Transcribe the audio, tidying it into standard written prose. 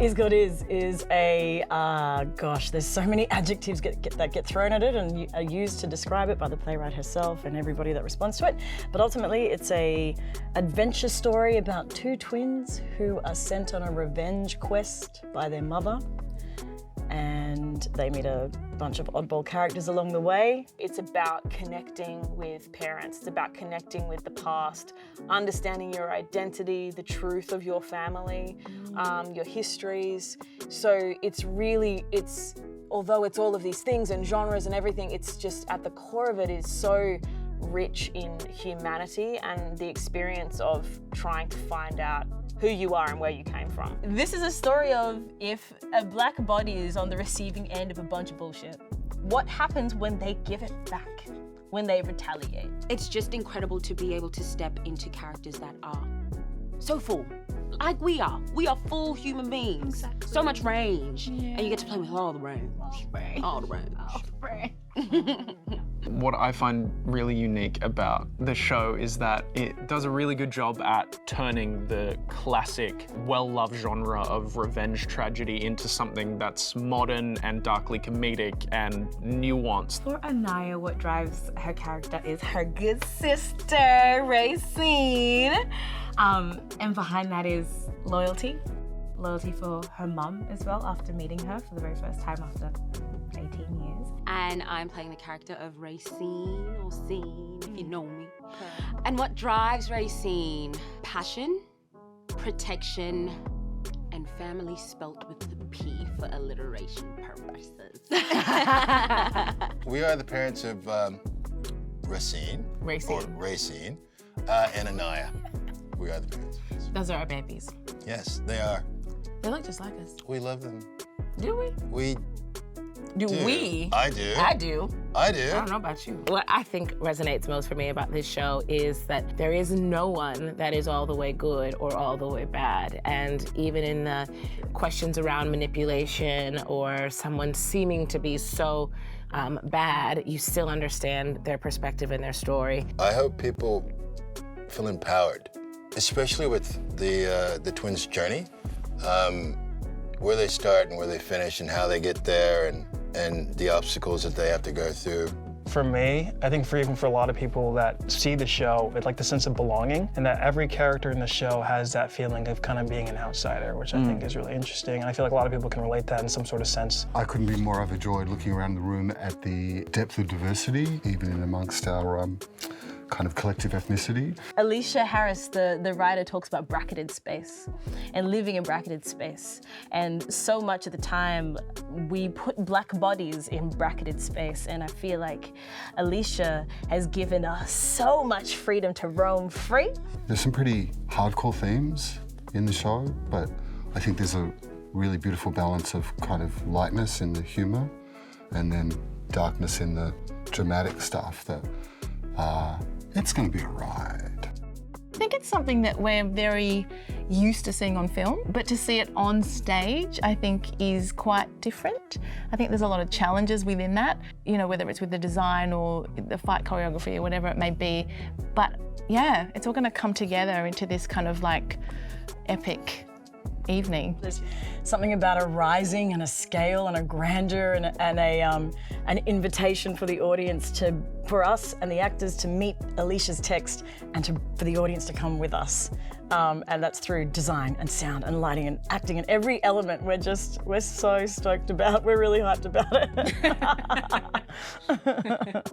Is Good is a, gosh, there's so many adjectives that get thrown at it and are used to describe it by the playwright herself and everybody that responds to it. But ultimately, it's a adventure story about two twins who are sent on a revenge quest by their mother. And they meet a bunch of oddball characters along the way. It's about connecting with parents. It's about connecting with the past, understanding your identity, the truth of your family, your histories. So although it's all of these things and genres and everything, it's just at the core of it is so rich in humanity and the experience of trying to find out who you are and where you came from. This is a story of if a black body is on the receiving end of a bunch of bullshit, what happens when they give it back, when they retaliate? It's just incredible to be able to step into characters that are so full, like we are. We are full human beings. Exactly. So much range. Yeah. And you get to play with all the range. All the range. What I find really unique about the show is that it does a really good job at turning the classic, well-loved genre of revenge tragedy into something that's modern and darkly comedic and nuanced. For Anaya, what drives her character is her good sister, Racine. And behind that is loyalty. Loyalty for her mum as well, after meeting her for the very first time after 18 years. And I'm playing the character of Racine, or Scene, if you know me. And what drives Racine? Passion, protection, and family spelt with the P for alliteration purposes. We are the parents of Racine. Or Racine, and Anaya. We are the parents. Those are our babies. Yes, they are. They look just like us. We love them. Do we? We Do we? I do. I do. I do. I don't know about you. What I think resonates most for me about this show is that there is no one that is all the way good or all the way bad. And even in the questions around manipulation or someone seeming to be so bad, you still understand their perspective and their story. I hope people feel empowered, especially with the twins' journey, where they start and where they finish and how they get there and the obstacles that they have to go through. For me, I think even for a lot of people that see the show, it's like the sense of belonging, and that every character in the show has that feeling of kind of being an outsider, which I think is really interesting. And I feel like a lot of people can relate to that in some sort of sense. I couldn't be more overjoyed looking around the room at the depth of diversity, even in amongst our kind of collective ethnicity. Alicia Harris, the writer, talks about bracketed space and living in bracketed space. And so much of the time, we put black bodies in bracketed space. And I feel like Alicia has given us so much freedom to roam free. There's some pretty hardcore themes in the show, but I think there's a really beautiful balance of kind of lightness in the humor and then darkness in the dramatic stuff that it's going to be a ride. I think it's something that we're very used to seeing on film, but to see it on stage, I think is quite different. I think there's a lot of challenges within that, you know, whether it's with the design or the fight choreography or whatever it may be. But yeah, it's all going to come together into this kind of like epic evening. There's something about a rising and a scale and a grandeur and an invitation for the audience for us and the actors to meet Alicia's text and for the audience to come with us. And that's through design and sound and lighting and acting and every element. We're so stoked about. We're really hyped about it.